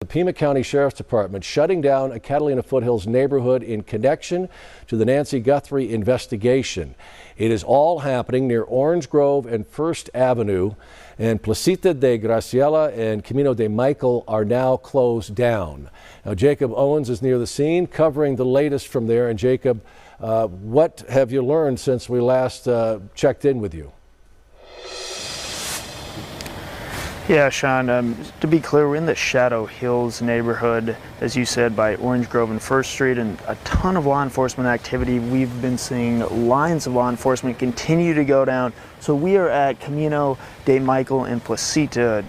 The Pima County Sheriff's Department shutting down a Catalina Foothills neighborhood in connection to the Nancy Guthrie investigation. It is all happening near Orange Grove and First Avenue, and Placita de Graciela and Camino de Michael are now closed down. Now, Jacob Owens is near the scene covering the latest from there. And Jacob, what have you learned since we last checked in with you? Yeah, Sean, to be clear, we're in the Shadow Hills neighborhood, as you said, by Orange Grove and First Street, and a ton of law enforcement activity. We've been seeing lines of law enforcement continue to go down. So we are at Camino de Michael and Placita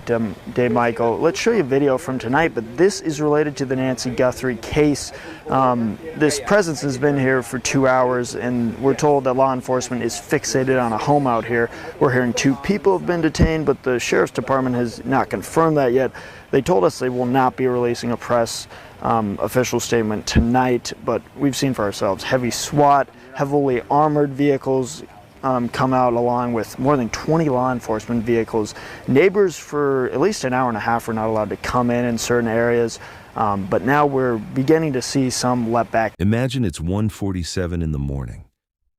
de Michael. Let's show you a video from tonight, but this is related to the Nancy Guthrie case. This presence has been here for 2 hours, and we're told that law enforcement is fixated on a home out here. We're hearing 2 people have been detained, but the Sheriff's Department has not confirmed that yet. They told us they will not be releasing a press official statement tonight, but we've seen for ourselves heavy SWAT, heavily armored vehicles come out, along with more than 20 law enforcement vehicles. Neighbors for at least an hour and a half were not allowed to come in certain areas, but now we're beginning to see some let back. Imagine it's 1:47 in the morning.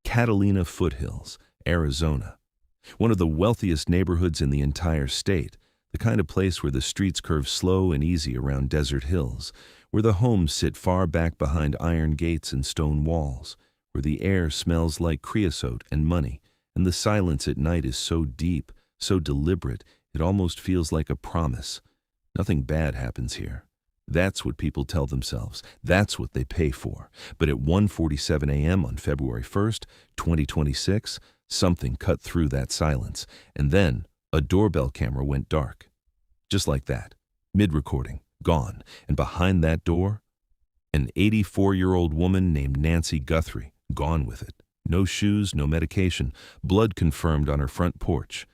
Catalina Foothills, Arizona. One of the wealthiest neighborhoods in the entire state. The kind of place where the streets curve slow and easy around desert hills, where the homes sit far back behind iron gates and stone walls, where the air smells like creosote and money, and the silence at night is so deep, so deliberate, it almost feels like a promise. Nothing bad happens here. That's what people tell themselves. That's what they pay for. But at 1:47 a.m. on February 1st, 2026, something cut through that silence, and then a doorbell camera went dark. Just like that. Mid-recording, gone. And behind that door, an 84-year-old woman named Nancy Guthrie, gone with it. No shoes, no medication, blood confirmed on her front porch.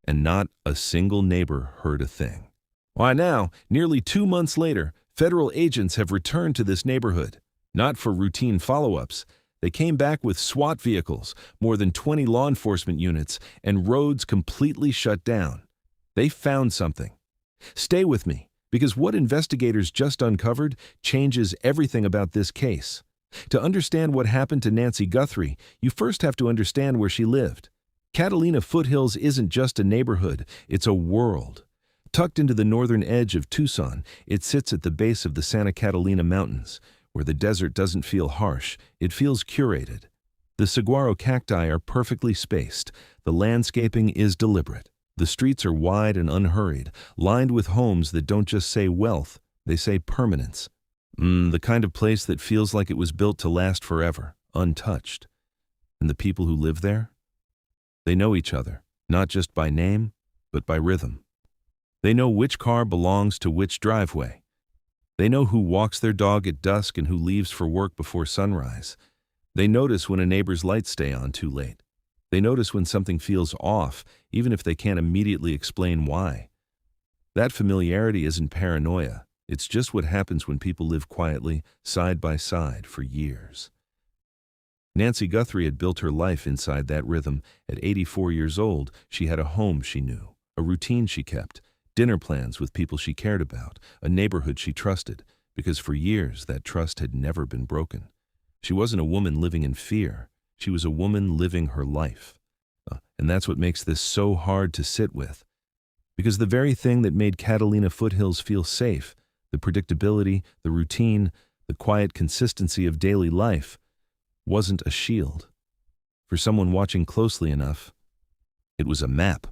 And not a single neighbor heard a thing. Why now, nearly 2 months later, federal agents have returned to this neighborhood. Not for routine follow-ups. They came back with SWAT vehicles, more than 20 law enforcement units, and roads completely shut down. They found something. Stay with me, because what investigators just uncovered changes everything about this case. To understand what happened to Nancy Guthrie, you first have to understand where she lived. Catalina Foothills isn't just a neighborhood, it's a world. Tucked into the northern edge of Tucson, it sits at the base of the Santa Catalina Mountains, where the desert doesn't feel harsh, it feels curated. The saguaro cacti are perfectly spaced. The landscaping is deliberate. The streets are wide and unhurried, lined with homes that don't just say wealth, they say permanence. The kind of place that feels like it was built to last forever, untouched. And the people who live there? They know each other, not just by name, but by rhythm. They know which car belongs to which driveway. They know who walks their dog at dusk and who leaves for work before sunrise. They notice when a neighbor's lights stay on too late. They notice when something feels off, even if they can't immediately explain why. That familiarity isn't paranoia. It's just what happens when people live quietly, side by side, for years. Nancy Guthrie had built her life inside that rhythm. At 84 years old, she had a home she knew, a routine she kept, dinner plans with people she cared about, a neighborhood she trusted, because for years that trust had never been broken. She wasn't a woman living in fear. She was a woman living her life. And that's what makes this so hard to sit with. Because the very thing that made Catalina Foothills feel safe, the predictability, the routine, the quiet consistency of daily life, wasn't a shield. For someone watching closely enough, it was a map.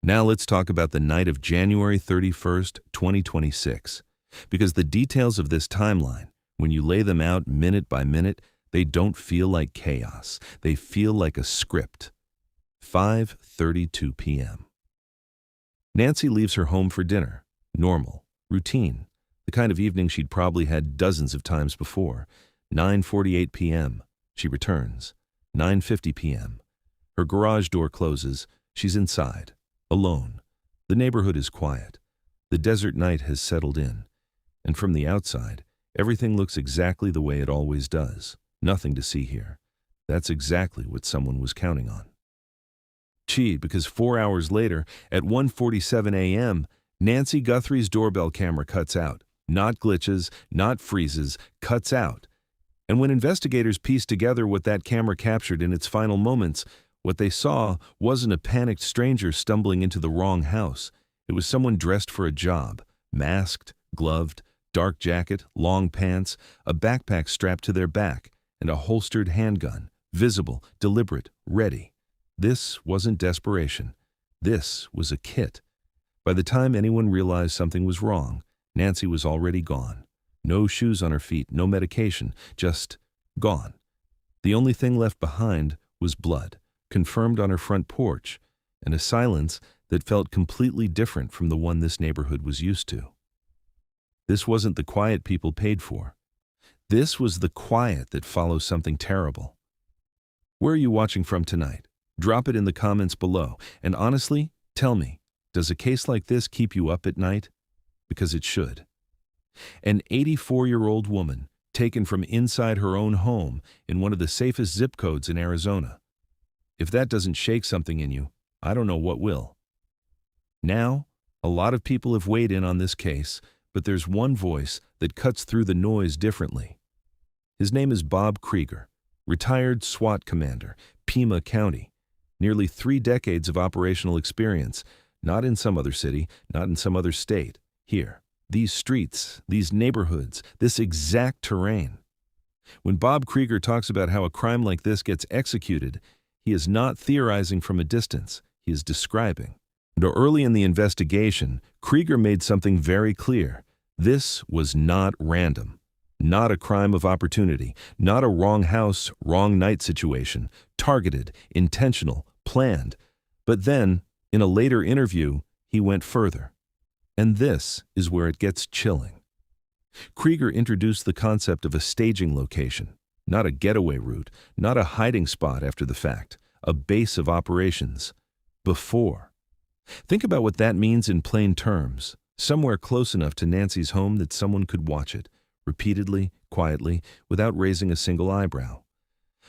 Now let's talk about the night of January 31st, 2026. Because the details of this timeline, when you lay them out minute by minute, they don't feel like chaos. They feel like a script. 5:32 p.m. Nancy leaves her home for dinner. Normal. Routine. The kind of evening she'd probably had dozens of times before. 9:48 p.m. She returns. 9:50 p.m. Her garage door closes. She's inside. Alone. The neighborhood is quiet. The desert night has settled in. And from the outside, everything looks exactly the way it always does. Nothing to see here. That's exactly what someone was counting on. Because 4 hours later, at 1:47 a.m., Nancy Guthrie's doorbell camera cuts out. Not glitches, not freezes, cuts out. And when investigators pieced together what that camera captured in its final moments, what they saw wasn't a panicked stranger stumbling into the wrong house. It was someone dressed for a job, masked, gloved, dark jacket, long pants, a backpack strapped to their back, and a holstered handgun, visible, deliberate, ready. This wasn't desperation. This was a kit. By the time anyone realized something was wrong, Nancy was already gone. No shoes on her feet, no medication, just gone. The only thing left behind was blood, confirmed on her front porch, and a silence that felt completely different from the one this neighborhood was used to. This wasn't the quiet people paid for. This was the quiet that follows something terrible. Where are you watching from tonight? Drop it in the comments below, and honestly, tell me, does a case like this keep you up at night? Because it should. An 84-year-old woman taken from inside her own home in one of the safest zip codes in Arizona. If that doesn't shake something in you, I don't know what will. Now, a lot of people have weighed in on this case, but there's one voice that cuts through the noise differently. His name is Bob Krieger, retired SWAT Commander, Pima County. Nearly 3 decades of operational experience, not in some other city, not in some other state, here. These streets, these neighborhoods, this exact terrain. When Bob Krieger talks about how a crime like this gets executed, he is not theorizing from a distance, he is describing. And early in the investigation, Krieger made something very clear. This was not random, not a crime of opportunity, not a wrong house, wrong night situation, targeted, intentional, planned. But then, in a later interview, he went further. And this is where it gets chilling. Krieger introduced the concept of a staging location, not a getaway route, not a hiding spot after the fact, a base of operations. Before. Think about what that means in plain terms. Somewhere close enough to Nancy's home that someone could watch it, repeatedly, quietly, without raising a single eyebrow.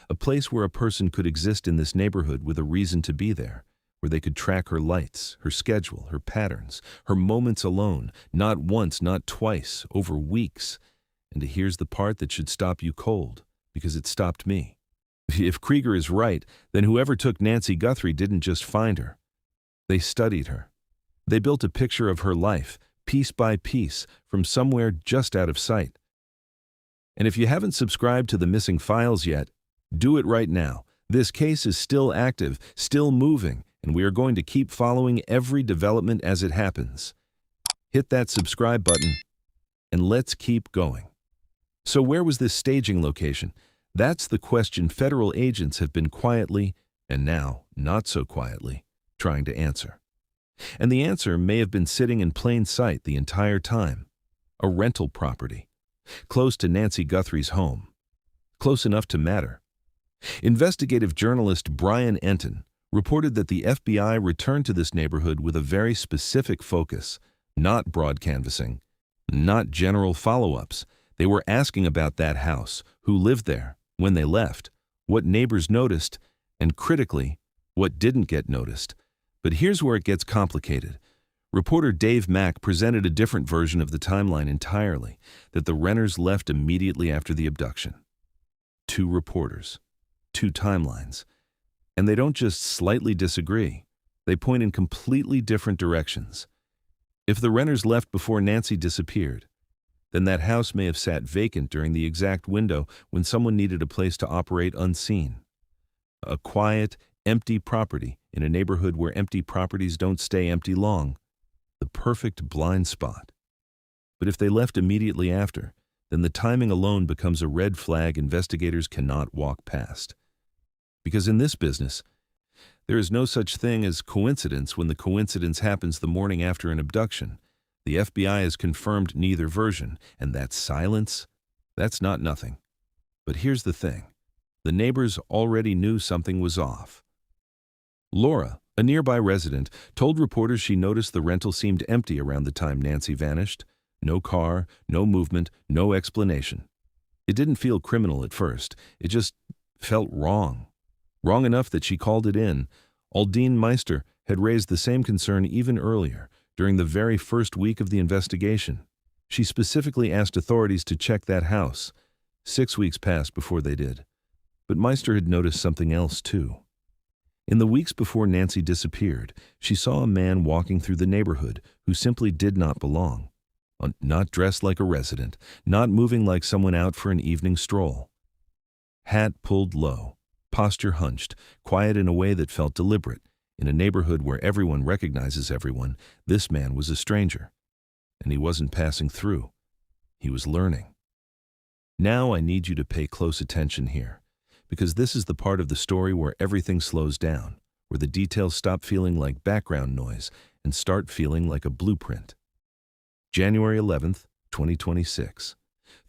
A place where a person could exist in this neighborhood with a reason to be there, where they could track her lights, her schedule, her patterns, her moments alone, not once, not twice, over weeks. And here's the part that should stop you cold, because it stopped me. If Krieger is right, then whoever took Nancy Guthrie didn't just find her. They studied her. They built a picture of her life, piece by piece, from somewhere just out of sight. And if you haven't subscribed to the Missing Files yet, do it right now. This case is still active, still moving, and we are going to keep following every development as it happens. Hit that subscribe button, and let's keep going. So where was this staging location? That's the question federal agents have been quietly, and now not so quietly, trying to answer. And the answer may have been sitting in plain sight the entire time. A rental property, close to Nancy Guthrie's home. Close enough to matter. Investigative journalist Brian Enton reported that the FBI returned to this neighborhood with a very specific focus, not broad canvassing, not general follow-ups. They were asking about that house, who lived there, when they left, what neighbors noticed, and critically, what didn't get noticed. But here's where it gets complicated. Reporter Dave Mack presented a different version of the timeline entirely, that the renters left immediately after the abduction. 2 reporters, 2 timelines. And they don't just slightly disagree. They point in completely different directions. If the renters left before Nancy disappeared, then that house may have sat vacant during the exact window when someone needed a place to operate unseen. A quiet, empty property in a neighborhood where empty properties don't stay empty long. The perfect blind spot. But if they left immediately after, then the timing alone becomes a red flag investigators cannot walk past. Because in this business, there is no such thing as coincidence when the coincidence happens the morning after an abduction. The FBI has confirmed neither version, and that silence, that's not nothing. But here's the thing. The neighbors already knew something was off. Laura, a nearby resident, told reporters she noticed the rental seemed empty around the time Nancy vanished. No car, no movement, no explanation. It didn't feel criminal at first. It just felt wrong. Wrong enough that she called it in. Aldine Meister had raised the same concern even earlier, during the very first week of the investigation. She specifically asked authorities to check that house. 6 weeks passed before they did. But Meister had noticed something else, too. In the weeks before Nancy disappeared, she saw a man walking through the neighborhood who simply did not belong. Not dressed like a resident, not moving like someone out for an evening stroll. Hat pulled low, posture hunched, quiet in a way that felt deliberate. In a neighborhood where everyone recognizes everyone, this man was a stranger. And he wasn't passing through. He was learning. Now I need you to pay close attention here, because this is the part of the story where everything slows down, where the details stop feeling like background noise and start feeling like a blueprint. January 11th, 2026.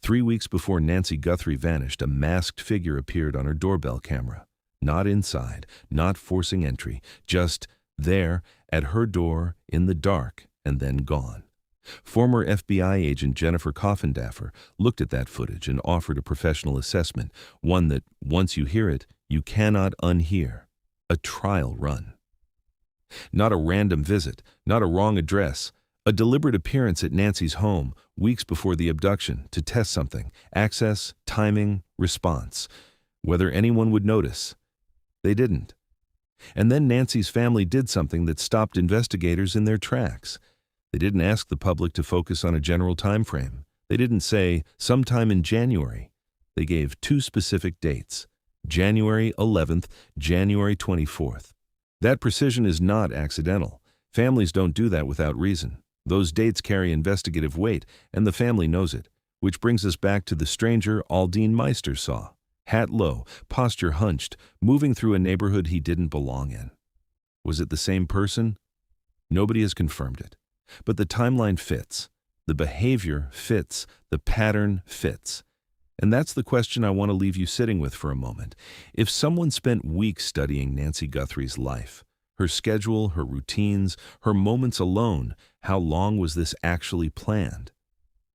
3 weeks before Nancy Guthrie vanished, a masked figure appeared on her doorbell camera. Not inside, not forcing entry, just there, at her door, in the dark, and then gone. Former FBI agent Jennifer Coffindaffer looked at that footage and offered a professional assessment, one that, once you hear it, you cannot unhear. A trial run. Not a random visit, not a wrong address, a deliberate appearance at Nancy's home weeks before the abduction to test something, access, timing, response, whether anyone would notice. They didn't. And then Nancy's family did something that stopped investigators in their tracks. They didn't ask the public to focus on a general time frame. They didn't say, sometime in January. They gave 2 specific dates, January 11th, January 24th. That precision is not accidental. Families don't do that without reason. Those dates carry investigative weight, and the family knows it, which brings us back to the stranger Aldine Meister saw. Hat low, posture hunched, moving through a neighborhood he didn't belong in. Was it the same person? Nobody has confirmed it. But the timeline fits. The behavior fits. The pattern fits. And that's the question I want to leave you sitting with for a moment. If someone spent weeks studying Nancy Guthrie's life, her schedule, her routines, her moments alone, how long was this actually planned?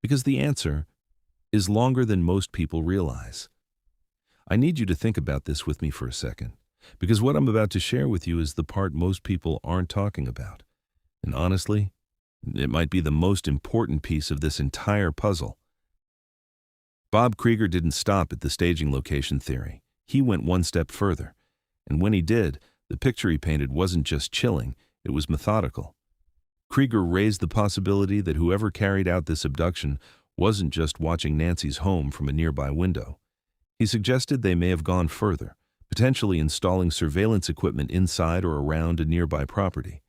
Because the answer is longer than most people realize. I need you to think about this with me for a second, because what I'm about to share with you is the part most people aren't talking about. And honestly, it might be the most important piece of this entire puzzle. Bob Krieger didn't stop at the staging location theory. He went one step further. And when he did, the picture he painted wasn't just chilling, it was methodical. Krieger raised the possibility that whoever carried out this abduction wasn't just watching Nancy's home from a nearby window. He suggested they may have gone further, potentially installing surveillance equipment inside or around a nearby property.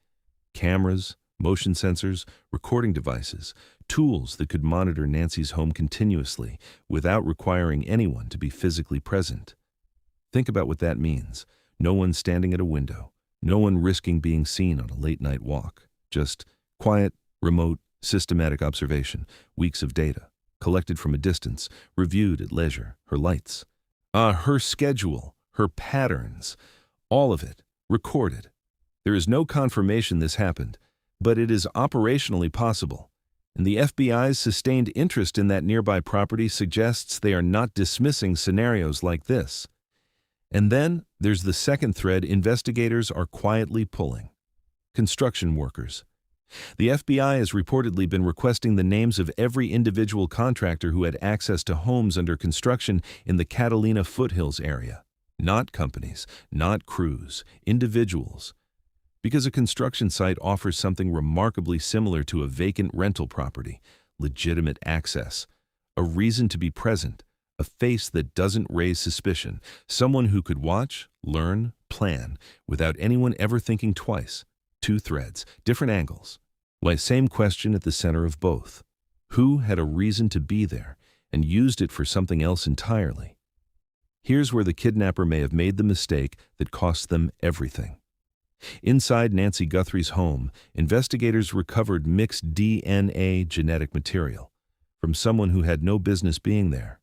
Cameras, motion sensors, recording devices, tools that could monitor Nancy's home continuously without requiring anyone to be physically present. Think about what that means. No one standing at a window, no one risking being seen on a late-night walk. Just quiet, remote, systematic observation, weeks of data, collected from a distance, reviewed at leisure, her lights. Her schedule, her patterns, all of it, recorded. There is no confirmation this happened, but it is operationally possible. And the FBI's sustained interest in that nearby property suggests they are not dismissing scenarios like this. And then there's the second thread investigators are quietly pulling. Construction workers. The FBI has reportedly been requesting the names of every individual contractor who had access to homes under construction in the Catalina Foothills area. Not companies, not crews, individuals. Because a construction site offers something remarkably similar to a vacant rental property, legitimate access, a reason to be present, a face that doesn't raise suspicion, someone who could watch, learn, plan, without anyone ever thinking twice. 2 threads, different angles. Why, same question at the center of both. Who had a reason to be there and used it for something else entirely? Here's where the kidnapper may have made the mistake that cost them everything. Inside Nancy Guthrie's home, investigators recovered mixed DNA genetic material from someone who had no business being there.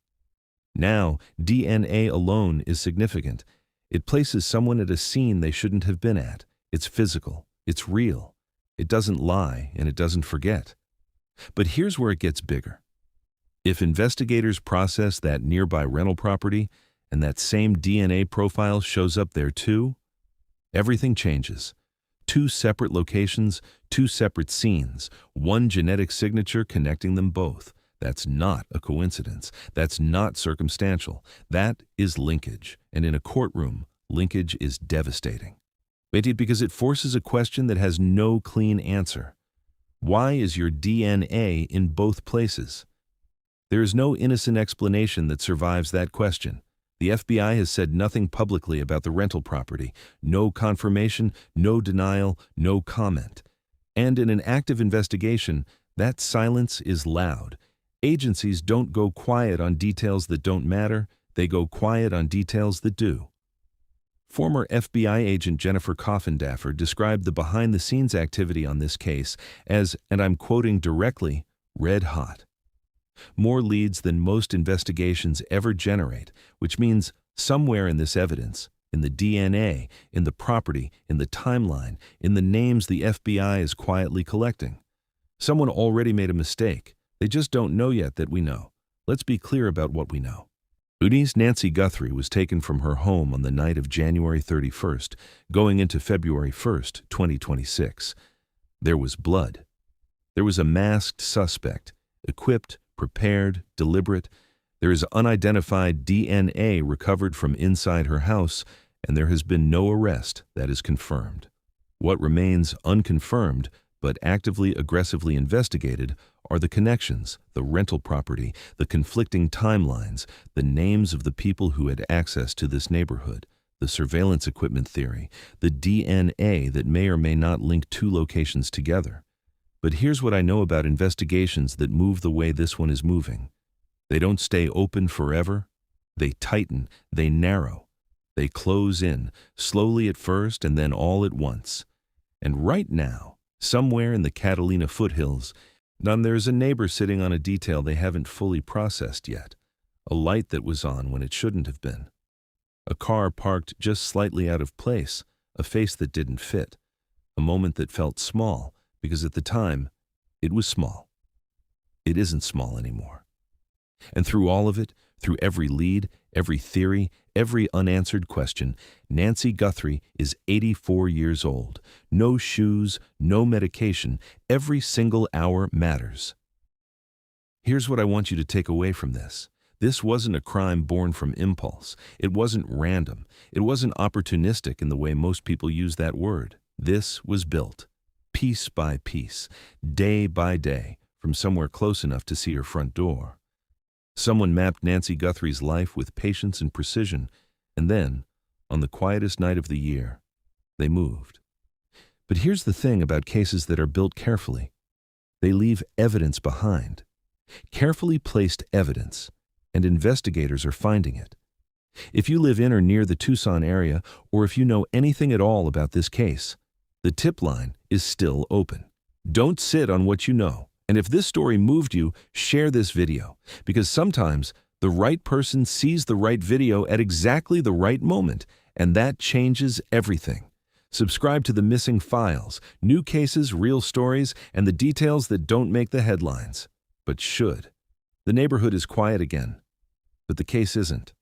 Now, DNA alone is significant. It places someone at a scene they shouldn't have been at. It's physical. It's real. It doesn't lie, and it doesn't forget. But here's where it gets bigger. If investigators process that nearby rental property, and that same DNA profile shows up there too, everything changes. 2 separate locations, Two separate scenes, one genetic signature connecting them both. That's not a coincidence. That's not circumstantial. That is linkage. And in a courtroom, linkage is devastating. Because it forces a question that has no clean answer. Why is your DNA in both places? There is no innocent explanation that survives that question. The FBI has said nothing publicly about the rental property. No confirmation, no denial, no comment. And in an active investigation, that silence is loud. Agencies don't go quiet on details that don't matter. They go quiet on details that do. Former FBI agent Jennifer Coffindaffer described the behind-the-scenes activity on this case as, and I'm quoting directly, red hot. More leads than most investigations ever generate, which means somewhere in this evidence, in the DNA, in the property, in the timeline, in the names the FBI is quietly collecting. Someone already made a mistake. They just don't know yet that we know. Let's be clear about what we know. Eunice Nancy Guthrie was taken from her home on the night of January 31st, going into February 1st, 2026. There was blood. There was a masked suspect, equipped, prepared, deliberate. There is unidentified DNA recovered from inside her house, and there has been no arrest that is confirmed. What remains unconfirmed, but actively, aggressively investigated, are the connections, the rental property, the conflicting timelines, the names of the people who had access to this neighborhood, the surveillance equipment theory, the DNA that may or may not link two locations together. But here's what I know about investigations that move the way this one is moving. They don't stay open forever. They tighten, they narrow. They close in, slowly at first and then all at once. And right now, somewhere in the Catalina Foothills, there's a neighbor sitting on a detail they haven't fully processed yet. A light that was on when it shouldn't have been. A car parked just slightly out of place, a face that didn't fit. A moment that felt small, because at the time, it was small. It isn't small anymore. And through all of it, through every lead, every theory, every unanswered question, Nancy Guthrie is 84 years old. No shoes, no medication. Every single hour matters. Here's what I want you to take away from this. This wasn't a crime born from impulse. It wasn't random. It wasn't opportunistic in the way most people use that word. This was built, piece by piece, day by day, from somewhere close enough to see her front door. Someone mapped Nancy Guthrie's life with patience and precision, and then, on the quietest night of the year, they moved. But here's the thing about cases that are built carefully. They leave evidence behind. Carefully placed evidence, and investigators are finding it. If you live in or near the Tucson area, or if you know anything at all about this case, the tip line is still open. Don't sit on what you know. And if this story moved you, share this video, because sometimes the right person sees the right video at exactly the right moment, and that changes everything. Subscribe to The Missing Files, new cases, real stories, and the details that don't make the headlines, but should. The neighborhood is quiet again, but the case isn't.